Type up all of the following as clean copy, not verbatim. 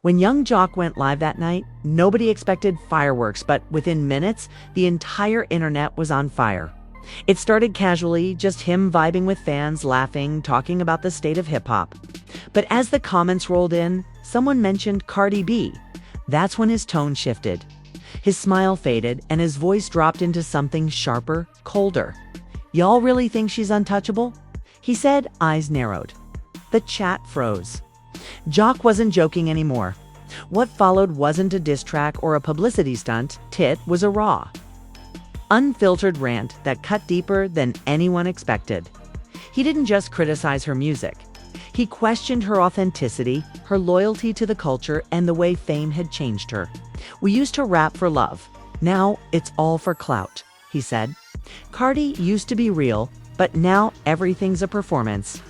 When Young Jock went live that night, nobody expected fireworks, but within minutes, the entire internet was on fire. It started casually, just him vibing with fans, laughing, talking about the state of hip-hop. But as the comments rolled in, someone mentioned Cardi B. That's when his tone shifted. His smile faded, and his voice dropped into something sharper, colder. "Y'all really think she's untouchable?" he said, eyes narrowed. The chat froze. Jock wasn't joking anymore. What followed wasn't a diss track or a publicity stunt. It was a raw, unfiltered rant that cut deeper than anyone expected. He didn't just criticize her music. He questioned her authenticity, her loyalty to the culture, and the way fame had changed her. "We used to rap for love. Now it's all for clout," he said. "Cardi used to be real, but now everything's a performance."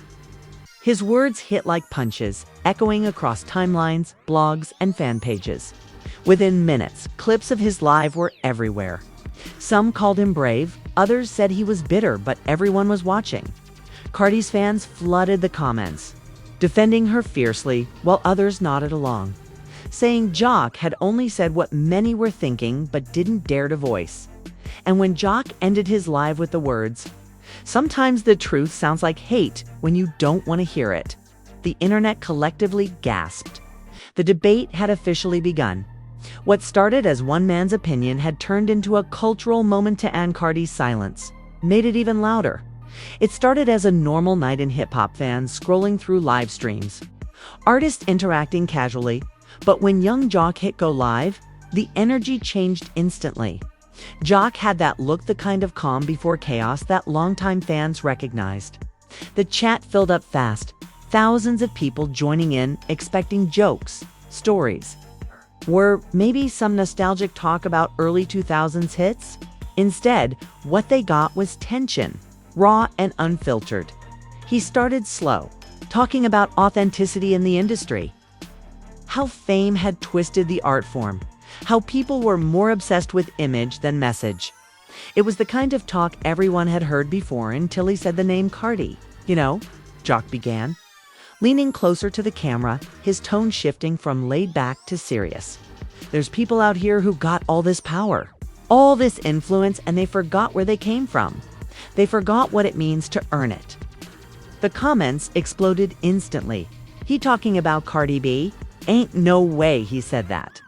His words hit like punches, echoing across timelines, blogs, and fan pages. Within minutes, clips of his live were everywhere. Some called him brave, others said he was bitter, but everyone was watching. Cardi's fans flooded the comments, defending her fiercely, while others nodded along, saying Jock had only said what many were thinking but didn't dare to voice. And when Jock ended his live with the words, "Sometimes the truth sounds like hate when you don't want to hear it," the internet collectively gasped. The debate had officially begun. What started as one man's opinion had turned into a cultural moment to end Cardi's silence, made it even louder. It started as a normal night in hip-hop fans scrolling through live streams, artists interacting casually, but when Young Jock hit go live, the energy changed instantly. Jock had that look, the kind of calm before chaos that longtime fans recognized. The chat filled up fast, thousands of people joining in, expecting jokes, stories, or maybe some nostalgic talk about early 2000s hits. Instead, what they got was tension, raw and unfiltered. He started slow, talking about authenticity in the industry, how fame had twisted the art form, how people were more obsessed with image than message. It was the kind of talk everyone had heard before until he said the name Cardi. "You know," Jock began, leaning closer to the camera, his tone shifting from laid back to serious. "There's people out here who got all this power, all this influence, and they forgot where they came from. They forgot what it means to earn it." The comments exploded instantly. "He talking about Cardi B? Ain't no way he said that."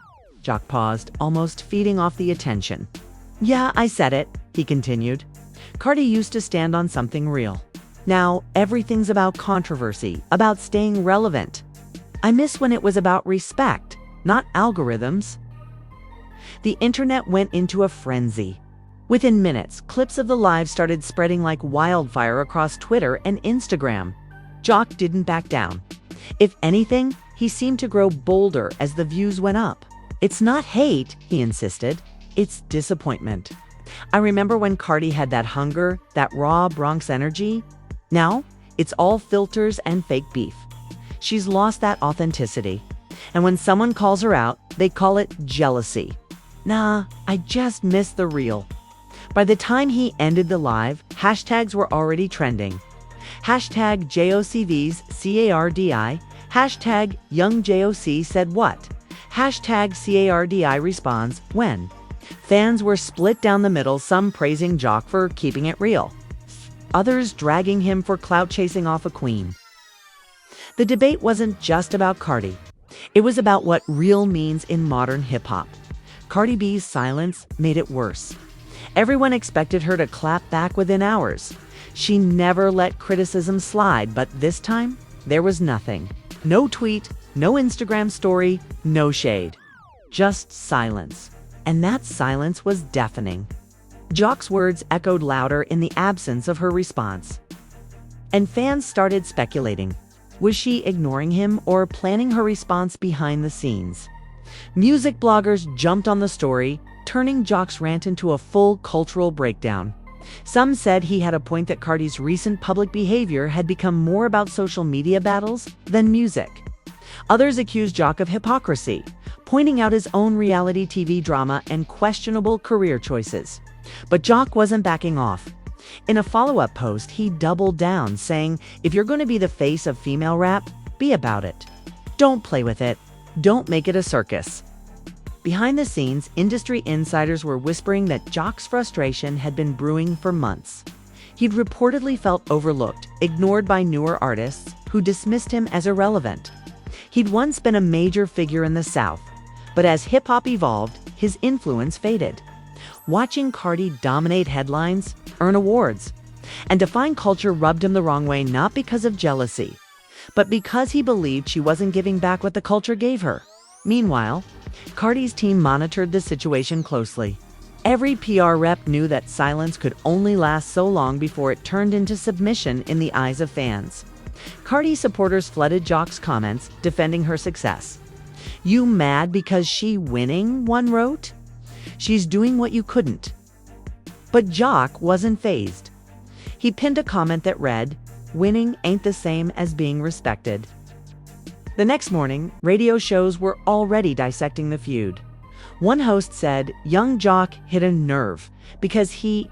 Jock paused, almost feeding off the attention. "Yeah, I said it," he continued. "Cardi used to stand on something real. Now, everything's about controversy, about staying relevant. I miss when it was about respect, not algorithms." The internet went into a frenzy. Within minutes, clips of the live started spreading like wildfire across Twitter and Instagram. Jock didn't back down. If anything, he seemed to grow bolder as the views went up. "It's not hate," he insisted. "It's disappointment. I remember when Cardi had that hunger, that raw Bronx energy. Now, it's all filters and fake beef. She's lost that authenticity. And when someone calls her out, they call it jealousy. Nah, I just miss the real." By the time he ended the live, hashtags were already trending. Hashtag JOCVs CARDI, hashtag YoungJOC said what, hashtag CARDI responds when. Fans were split down the middle, some praising Jock for keeping it real, others dragging him for clout chasing off a queen. The debate wasn't just about Cardi. It was about what real means in modern hip-hop. Cardi B's silence made it worse. Everyone expected her to clap back within hours. She never let criticism slide, but this time, there was nothing. No tweet, no Instagram story, no shade. Just silence. And that silence was deafening. Jock's words echoed louder in the absence of her response. And fans started speculating. Was she ignoring him or planning her response behind the scenes? Music bloggers jumped on the story, turning Jock's rant into a full cultural breakdown. Some said he had a point that Cardi's recent public behavior had become more about social media battles than music. Others accused Jock of hypocrisy, pointing out his own reality TV drama and questionable career choices. But Jock wasn't backing off. In a follow-up post, he doubled down, saying, "If you're going to be the face of female rap, be about it. Don't play with it. Don't make it a circus. Behind the scenes, industry insiders were whispering that Jock's frustration had been brewing for months. He'd reportedly felt overlooked, ignored by newer artists who dismissed him as irrelevant. He'd once been a major figure in the South, but as hip-hop evolved, his influence faded. Watching Cardi dominate headlines, earn awards, and define culture rubbed him the wrong way not because of jealousy, but because he believed she wasn't giving back what the culture gave her. Meanwhile, Cardi's team monitored the situation closely. Every PR rep knew that silence could only last so long before it turned into submission in the eyes of fans. Cardi supporters flooded Jock's comments, defending her success. "You mad because she winning?" one wrote. "She's doing what you couldn't." But Jock wasn't fazed. He pinned a comment that read, "Winning ain't the same as being respected." The next morning, radio shows were already dissecting the feud. One host said young Jock hit a nerve because he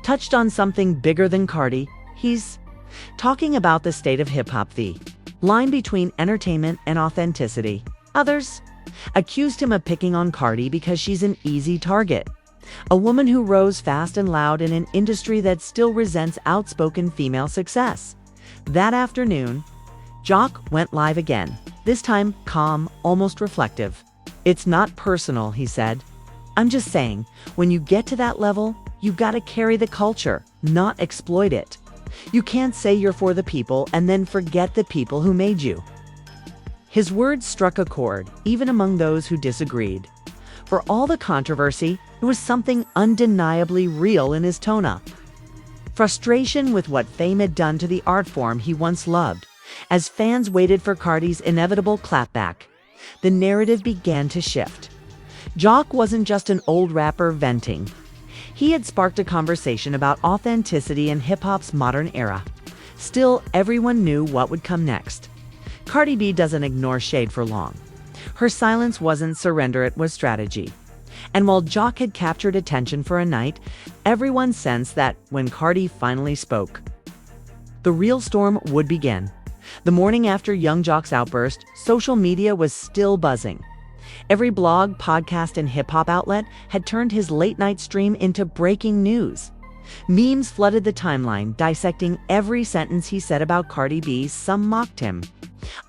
touched on something bigger than Cardi. He's talking about the state of hip-hop, the line between entertainment and authenticity. Others accused him of picking on Cardi because she's an easy target, a woman who rose fast and loud in an industry that still resents outspoken female success. That afternoon, Jock went live again, this time calm, almost reflective. "It's not personal," he said. "I'm just saying, when you get to that level, you've got to carry the culture, not exploit it. You can't say you're for the people and then forget the people who made you." His words struck a chord, even among those who disagreed. For all the controversy, there was something undeniably real in his tone. Frustration with what fame had done to the art form he once loved. As fans waited for Cardi's inevitable clapback, the narrative began to shift. Jock wasn't just an old rapper venting. He had sparked a conversation about authenticity in hip-hop's modern era. Still, everyone knew what would come next. Cardi B doesn't ignore shade for long. Her silence wasn't surrender, it was strategy. And while Jock had captured attention for a night, everyone sensed that when Cardi finally spoke, the real storm would begin. The morning after young Jock's outburst, social media was still buzzing. Every blog, podcast, and hip-hop outlet had turned his late-night stream into breaking news. Memes flooded the timeline, dissecting every sentence he said about Cardi B. Some mocked him.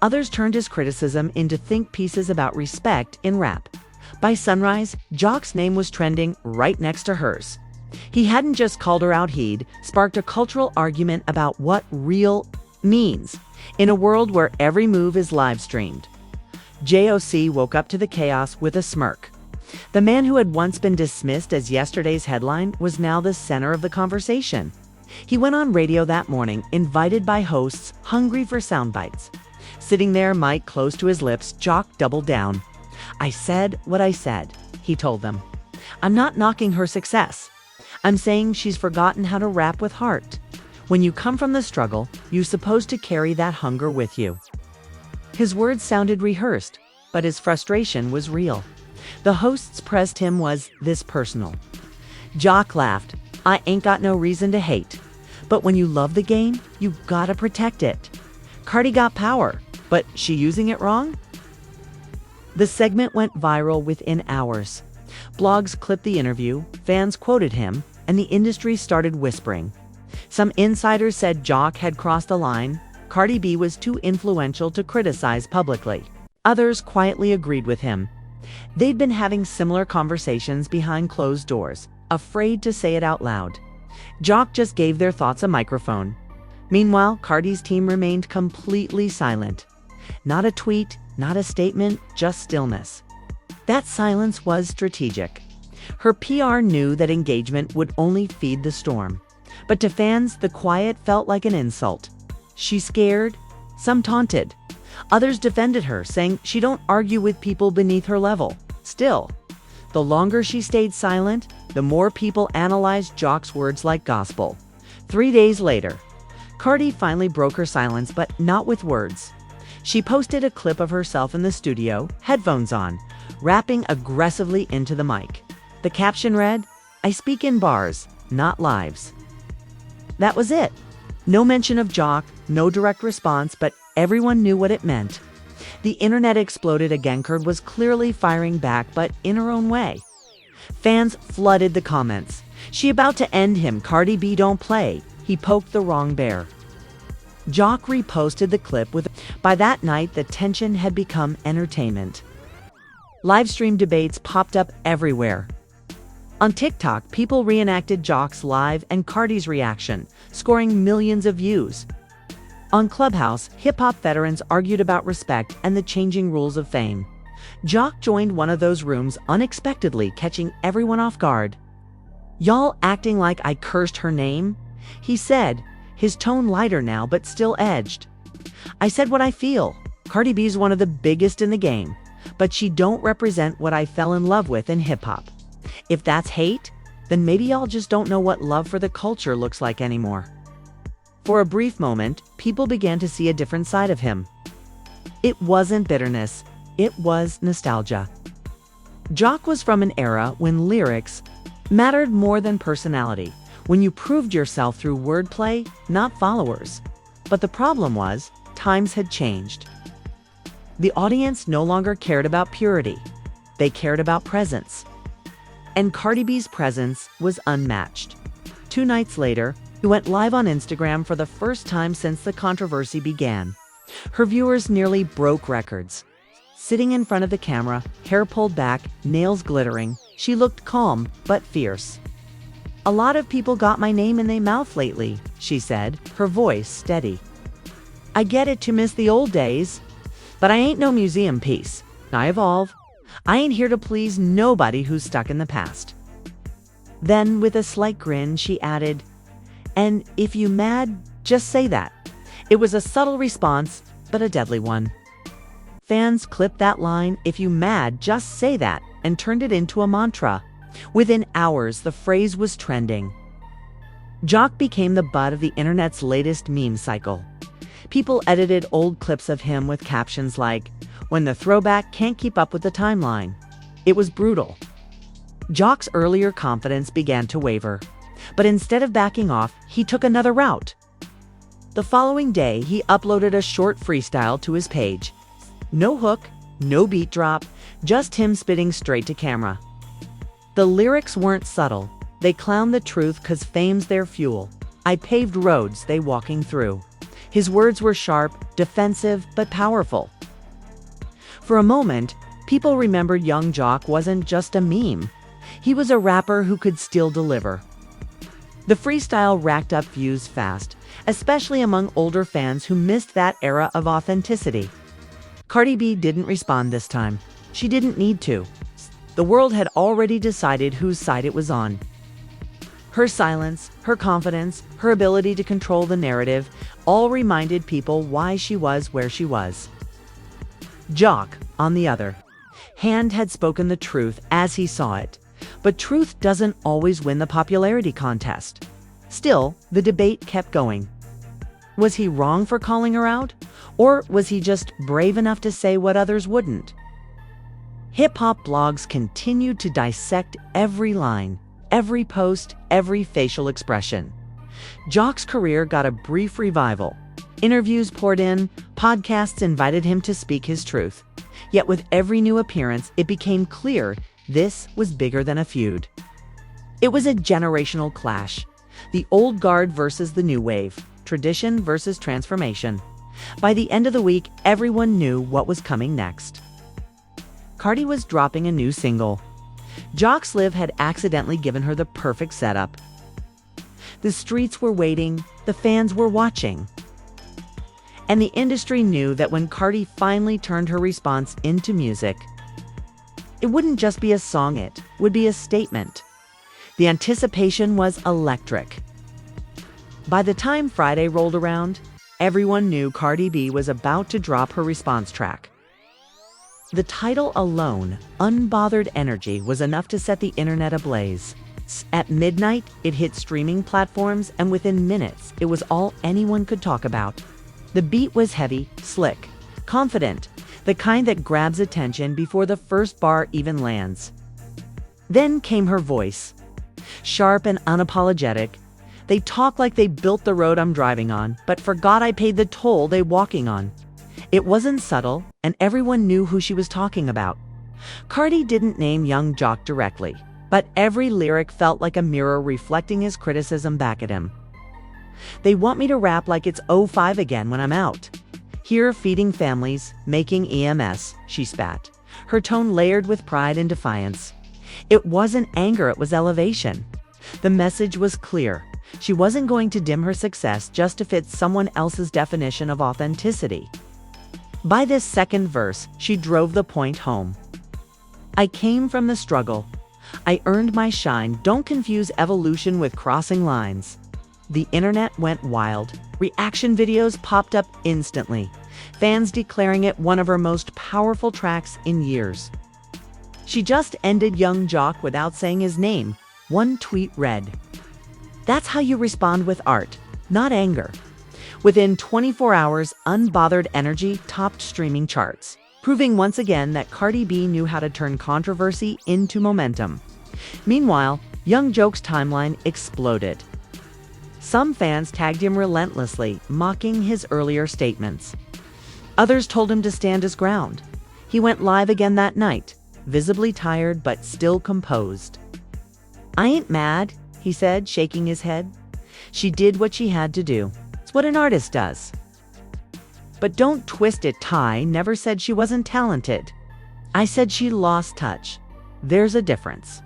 Others turned his criticism into think pieces about respect in rap. By sunrise, Jock's name was trending right next to hers. He hadn't just called her out, he'd sparked a cultural argument about what real means in a world where every move is live-streamed. JOC woke up to the chaos with a smirk. The man who had once been dismissed as yesterday's headline was now the center of the conversation. He went on radio that morning, invited by hosts hungry for sound bites. Sitting there, mic close to his lips, Jock doubled down. "I said what I said," he told them. "I'm not knocking her success. I'm saying she's forgotten how to rap with heart. When you come from the struggle, you're supposed to carry that hunger with you." His words sounded rehearsed, but his frustration was real. The hosts pressed him, "Was this personal?" Jock laughed. "I ain't got no reason to hate. But when you love the game, you gotta protect it. Cardi got power, but she using it wrong?" The segment went viral within hours. Blogs clipped the interview, fans quoted him, and the industry started whispering. Some insiders said Jock had crossed the line. Cardi B was too influential to criticize publicly. Others quietly agreed with him. They'd been having similar conversations behind closed doors, afraid to say it out loud. Jock just gave their thoughts a microphone. Meanwhile, Cardi's team remained completely silent. Not a tweet, not a statement, just stillness. That silence was strategic. Her PR knew that engagement would only feed the storm. But to fans, the quiet felt like an insult. She scared, some taunted. Others defended her, saying she don't argue with people beneath her level. Still, the longer she stayed silent, the more people analyzed Jock's words like gospel. 3 days later, Cardi finally broke her silence, but not with words. She posted a clip of herself in the studio, headphones on, rapping aggressively into the mic. The caption read, "I speak in bars, not lives." That was it. No mention of Jock, no direct response, but everyone knew what it meant. The internet exploded again. Kurd was clearly firing back, but in her own way. Fans flooded the comments. She about to end him. Cardi B don't play. He poked the wrong bear. Jock reposted the clip with. By that night, the tension had become entertainment. Livestream debates popped up everywhere. On TikTok, people reenacted Jock's live and Cardi's reaction, scoring millions of views. On Clubhouse, hip-hop veterans argued about respect and the changing rules of fame. Jock joined one of those rooms unexpectedly, catching everyone off guard. "Y'all acting like I cursed her name?" he said, his tone lighter now but still edged. "I said what I feel. Cardi B's one of the biggest in the game, but she don't represent what I fell in love with in hip-hop. If that's hate, then maybe y'all just don't know what love for the culture looks like anymore." For a brief moment, people began to see a different side of him. It wasn't bitterness, it was nostalgia. Jock was from an era when lyrics mattered more than personality, when you proved yourself through wordplay, not followers. But the problem was, times had changed. The audience no longer cared about purity, they cared about presence. And Cardi B's presence was unmatched. 2 nights later, he went live on Instagram for the first time since the controversy began. Her viewers nearly broke records. Sitting in front of the camera, hair pulled back, nails glittering, she looked calm but fierce. "A lot of people got my name in their mouth lately," she said, her voice steady. "I get it to miss the old days, but I ain't no museum piece. I evolve. I ain't here to please nobody who's stuck in the past." Then, with a slight grin, she added, "And if you mad, just say that." It was a subtle response, but a deadly one. Fans clipped that line, "If you mad, just say that," and turned it into a mantra. Within hours, the phrase was trending. Jock became the butt of the internet's latest meme cycle. People edited old clips of him with captions like, "When the throwback can't keep up with the timeline." It was brutal. Jock's earlier confidence began to waver. But instead of backing off, he took another route. The following day, he uploaded a short freestyle to his page. No hook, no beat drop, just him spitting straight to camera. The lyrics weren't subtle. They clowned the truth 'cause fame's their fuel. "I paved roads they walking through." His words were sharp, defensive, but powerful. For a moment, people remembered young Jock wasn't just a meme. He was a rapper who could still deliver. The freestyle racked up views fast, especially among older fans who missed that era of authenticity. Cardi B didn't respond this time. She didn't need to. The world had already decided whose side it was on. Her silence, her confidence, her ability to control the narrative all reminded people why she was where she was. Jock, on the other hand, had spoken the truth as he saw it. But truth doesn't always win the popularity contest. Still, the debate kept going. Was he wrong for calling her out? Or was he just brave enough to say what others wouldn't? Hip-hop blogs continued to dissect every line, every post, every facial expression. Jock's career got a brief revival. Interviews poured in, podcasts invited him to speak his truth. Yet with every new appearance, it became clear this was bigger than a feud. It was a generational clash. The old guard versus the new wave. Tradition versus transformation. By the end of the week, everyone knew what was coming next. Cardi was dropping a new single. Jock's Live had accidentally given her the perfect setup. The streets were waiting, the fans were watching. And the industry knew that when Cardi finally turned her response into music, it wouldn't just be a song, it would be a statement. The anticipation was electric. By the time Friday rolled around, everyone knew Cardi B was about to drop her response track. The title alone, Unbothered Energy, was enough to set the internet ablaze. At midnight, it hit streaming platforms, and within minutes, it was all anyone could talk about. The beat was heavy, slick, confident, the kind that grabs attention before the first bar even lands. Then came her voice. Sharp and unapologetic. They talk like they built the road I'm driving on, but forgot I paid the toll they walking on. It wasn't subtle, and everyone knew who she was talking about. Cardi didn't name young Jock directly, but every lyric felt like a mirror reflecting his criticism back at him. They want me to rap like it's '05 again when I'm out. Here feeding families, making EMS, she spat, her tone layered with pride and defiance. It wasn't anger, it was elevation. The message was clear. She wasn't going to dim her success just to fit someone else's definition of authenticity. By this second verse, she drove the point home. I came from the struggle. I earned my shine. Don't confuse evolution with crossing lines. The internet went wild. Reaction videos popped up instantly, fans declaring it one of her most powerful tracks in years. She just ended young Jock without saying his name. One tweet read, "That's how you respond with art, not anger." Within 24 hours, Unbothered Energy topped streaming charts, proving once again that Cardi B knew how to turn controversy into momentum. Meanwhile, young Jock's timeline exploded. Some fans tagged him relentlessly, mocking his earlier statements. Others told him to stand his ground. He went live again that night, visibly tired but still composed. "I ain't mad," he said, shaking his head. "She did what she had to do. It's what an artist does." But don't twist it, Ty never said she wasn't talented. I said she lost touch. There's a difference.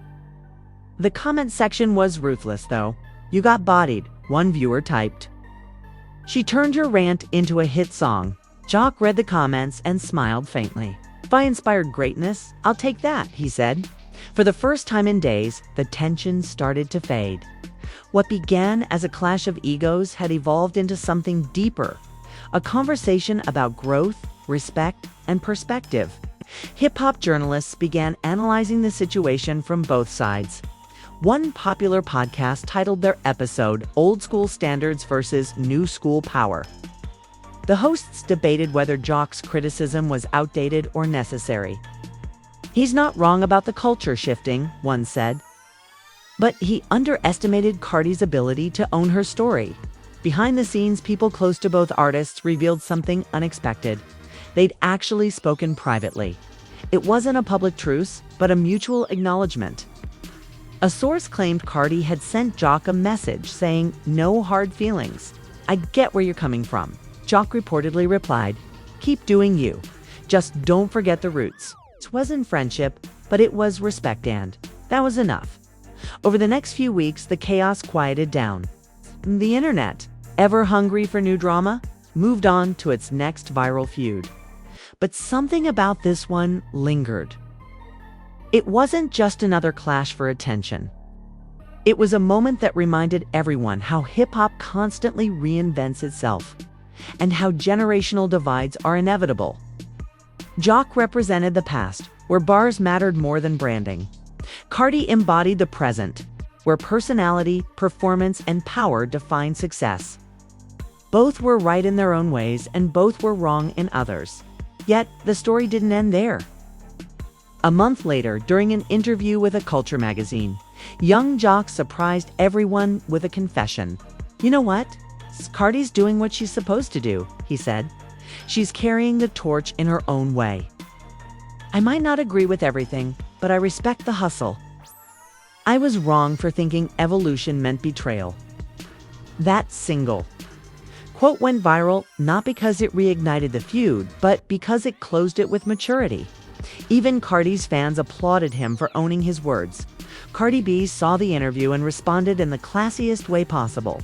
The comment section was ruthless, though. "You got bodied," one viewer typed. She turned her rant into a hit song. Jock read the comments and smiled faintly. "If I inspired greatness, I'll take that," he said. For the first time in days, the tension started to fade. What began as a clash of egos had evolved into something deeper, a conversation about growth, respect, and perspective. Hip-hop journalists began analyzing the situation from both sides. One popular podcast titled their episode "Old School Standards versus New School Power." The hosts debated whether Jock's criticism was outdated or necessary. "He's not wrong about the culture shifting," one said. But he underestimated Cardi's ability to own her story. Behind the scenes, people close to both artists revealed something unexpected. They'd actually spoken privately. It wasn't a public truce, but a mutual acknowledgement. A source claimed Cardi had sent Jock a message saying, "No hard feelings. I get where you're coming from." Jock reportedly replied, "Keep doing you. Just don't forget the roots." It wasn't friendship, but it was respect, and that was enough. Over the next few weeks, the chaos quieted down. The internet, ever hungry for new drama, moved on to its next viral feud. But something about this one lingered. It wasn't just another clash for attention. It was a moment that reminded everyone how hip-hop constantly reinvents itself, and how generational divides are inevitable. Jock represented the past, where bars mattered more than branding. Cardi embodied the present, where personality, performance, and power defined success. Both were right in their own ways, and both were wrong in others. Yet, the story didn't end there. A month later, during an interview with a culture magazine, young Jock surprised everyone with a confession. "You know what? Cardi's doing what she's supposed to do," he said. "She's carrying the torch in her own way. I might not agree with everything, but I respect the hustle. I was wrong for thinking evolution meant betrayal." That single quote went viral not because it reignited the feud, but because it closed it with maturity. Even Cardi's fans applauded him for owning his words. Cardi B saw the interview and responded in the classiest way possible.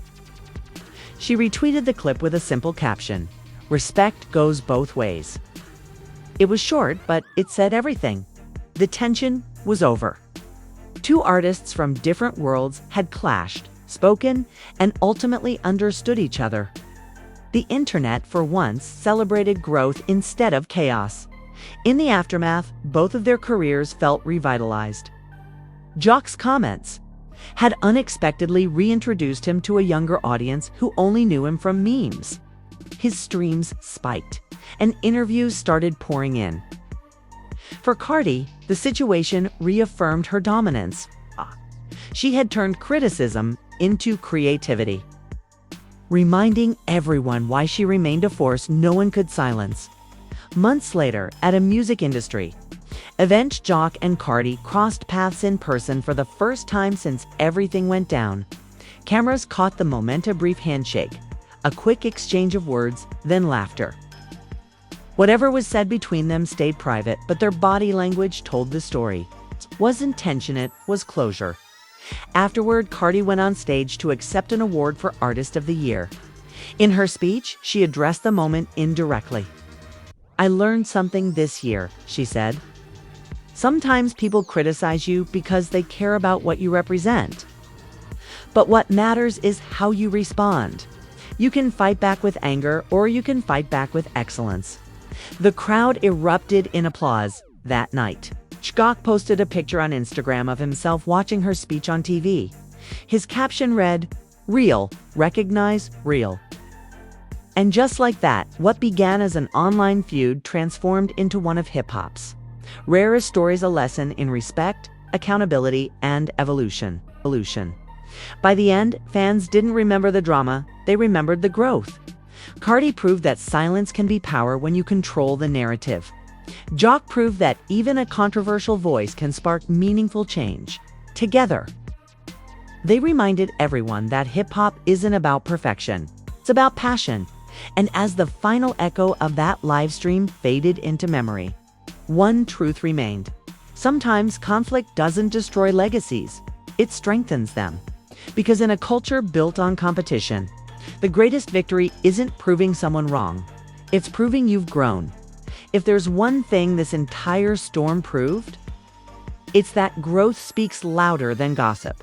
She retweeted the clip with a simple caption, "Respect goes both ways." It was short, but it said everything. The tension was over. Two artists from different worlds had clashed, spoken, and ultimately understood each other. The internet, for once, celebrated growth instead of chaos. In the aftermath, both of their careers felt revitalized. Jock's comments had unexpectedly reintroduced him to a younger audience who only knew him from memes. His streams spiked, and interviews started pouring in. For Cardi, the situation reaffirmed her dominance. She had turned criticism into creativity, reminding everyone why she remained a force no one could silence. Months later, at a music industry event, Jock and Cardi crossed paths in person for the first time since everything went down. Cameras caught the moment, a brief handshake, a quick exchange of words, then laughter. Whatever was said between them stayed private, but their body language told the story. Wasn't tension, it was closure. Afterward, Cardi went on stage to accept an award for Artist of the Year. In her speech, she addressed the moment indirectly. "I learned something this year," she said. "Sometimes people criticize you because they care about what you represent. But what matters is how you respond. You can fight back with anger, or you can fight back with excellence." The crowd erupted in applause that night. Jock posted a picture on Instagram of himself watching her speech on TV. His caption read, "Real, recognize real." And just like that, what began as an online feud transformed into one of hip-hop's rarest stories, a lesson in respect, accountability, and evolution. By the end, fans didn't remember the drama, they remembered the growth. Cardi proved that silence can be power when you control the narrative. Jock proved that even a controversial voice can spark meaningful change. Together, they reminded everyone that hip-hop isn't about perfection, it's about passion. And as the final echo of that live stream faded into memory, one truth remained. Sometimes conflict doesn't destroy legacies, it strengthens them. Because in a culture built on competition, the greatest victory isn't proving someone wrong, it's proving you've grown. If there's one thing this entire storm proved, it's that growth speaks louder than gossip.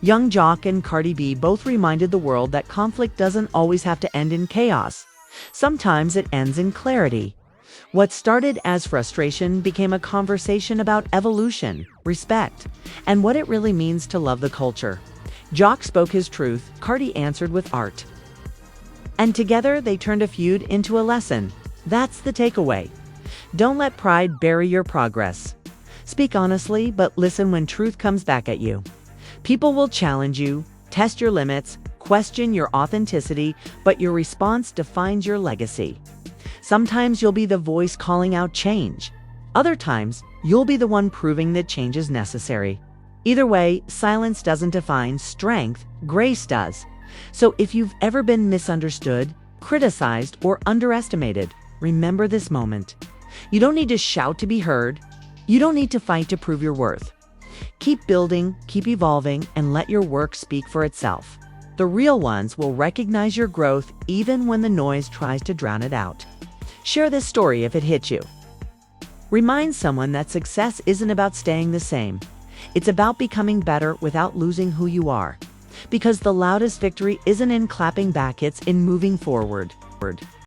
Young Jock and Cardi B both reminded the world that conflict doesn't always have to end in chaos. Sometimes it ends in clarity. What started as frustration became a conversation about evolution, respect, and what it really means to love the culture. Jock spoke his truth, Cardi answered with art. And together they turned a feud into a lesson. That's the takeaway. Don't let pride bury your progress. Speak honestly, but listen when truth comes back at you. People will challenge you, test your limits, question your authenticity, but your response defines your legacy. Sometimes you'll be the voice calling out change. Other times, you'll be the one proving that change is necessary. Either way, silence doesn't define strength, grace does. So if you've ever been misunderstood, criticized, or underestimated, remember this moment. You don't need to shout to be heard. You don't need to fight to prove your worth. Keep building, keep evolving, and let your work speak for itself. The real ones will recognize your growth even when the noise tries to drown it out. Share this story if it hit you. Remind someone that success isn't about staying the same. It's about becoming better without losing who you are. Because the loudest victory isn't in clapping back, it's in moving forward.